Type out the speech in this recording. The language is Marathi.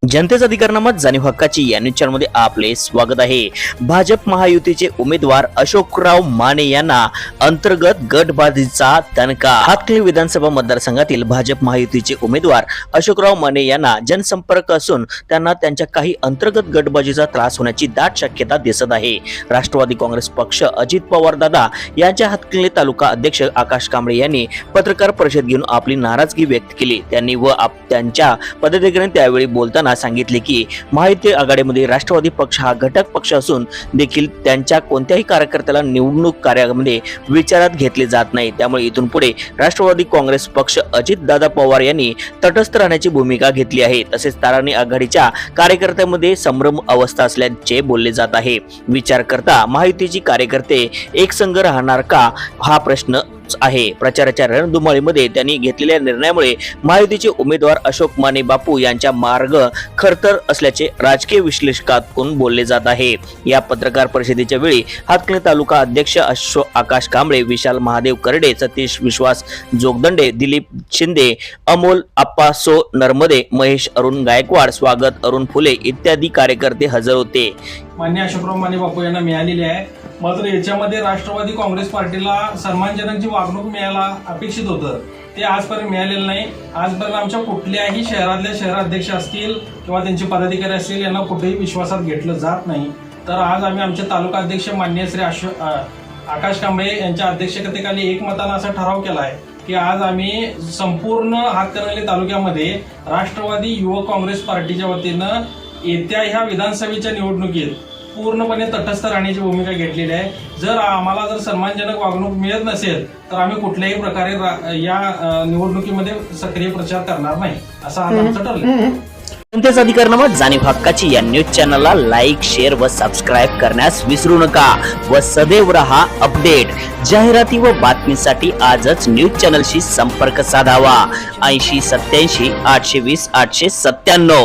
जनतेचा अधिकारनामा जाणीव हक्काची या न्यूज चॅनलमध्ये आपले स्वागत आहे। भाजप महायुतीचे उमेदवार अशोकराव माने यांना अंतर्गत गटबाजीचा दणका। हातकणंगले विधानसभा मतदारसंघातील भाजप महायुतीचे उमेदवार अशोकराव माने यांना जनसंपर्क असून त्यांना त्यांच्या काही अंतर्गत गटबाजीचा त्रास होण्याची दाट शक्यता दिसत आहे। राष्ट्रवादी काँग्रेस पक्ष अजित पवार दादा यांच्या हातकणंगले तालुका अध्यक्ष आकाश कांबळे यांनी पत्रकार परिषद घेऊन आपली नाराजगी व्यक्त केली। त्यांनी त्यांच्या पदाधिकाऱ्यांनी त्यावेळी बोलताना सांगितले की महायुती आघाडीमध्ये राष्ट्रवादी पक्ष हा घटक पक्ष असून देखील त्यांच्या कोणत्याही कार्यकर्त्याला निवडणूक कार्यामध्ये विचारात घेतले जात नाही। त्यामुळे इथून पुढे राष्ट्रवादी काँग्रेस पक्ष अजितदादा पवार यांनी तटस्थ राहण्याची भूमिका घेतली आहे। तसेच ताराणी आघाडीच्या कार्यकर्त्यांमध्ये संभ्रम अवस्था असल्याचे बोलले जात आहे। विचार करता महायुतीची कार्यकर्ते एकसंघ राहणार का हा प्रश्न आहे। प्रचाराच्या रणधुमाळीमध्ये त्यांनी घेतलेल्या निर्णयामुळे महायुतीचे उमेदवार अशोक माने बापू यांचा मार्ग खरतर असल्याचे राजकीय विश्लेषकातून बोलले जात आहे। या पत्रकार परिषदेच्या वेळी हातकणंगले तालुका अध्यक्ष आकाश कांबळे, विशाल महादेव करडे, सतीश विश्वास जोगदंडे, दिलीप शिंदे, अमोल आप्पासो नर्मदे, महेश अरुण गायकवाड, स्वागत अरुण फुले इत्यादी कार्यकर्ते हजर होते। मान्य अशोकराव माने बापू यांना मिळालेली आहे। मात्र याच्यामध्ये राष्ट्रवादी काँग्रेस पार्टीला सन्मानजनक जी वागणूक मिळायला अपेक्षित होतं ते आजपर्यंत मिळालेलं नाही। आजपर्यंत आमच्या कुठल्याही शहरातले शहराध्यक्ष असतील किंवा त्यांचे पदाधिकारी असतील यांना कुठेही विश्वासात घेतलं जात नाही। तर आज आम्ही आमचे तालुका अध्यक्ष मान्य श्री आकाश कांबळे यांच्या अध्यक्षतेखाली एकमतानं असा ठराव केला आहे की आज आम्ही संपूर्ण हातकणंगले तालुक्यामध्ये राष्ट्रवादी युवक काँग्रेस पार्टीच्या वतीनं येत्या ह्या विधानसभेच्या निवडणुकीत पूर्णपणे तटस्थ राहण्याची भूमिका घेतलेली आहे। जर आम्हाला जर सन्मानजनक वागणूक मिळत नसेल तर आम्ही कुठल्याही प्रकारे या निवडणुकीमध्ये सक्रिय प्रचार करणार नाही असं आज आमचं ठरलं। जनतेचा अधिकारनामा जाणीव हक्काची या न्यूज चॅनलला लाईक, शेअर व सबस्क्राईब करण्यास विसरू नका व सदैव रहा अपडेट। जाहिराती व बातमीसाठी आजच न्यूज चॅनलशी संपर्क साधावा। 80 87 820 897।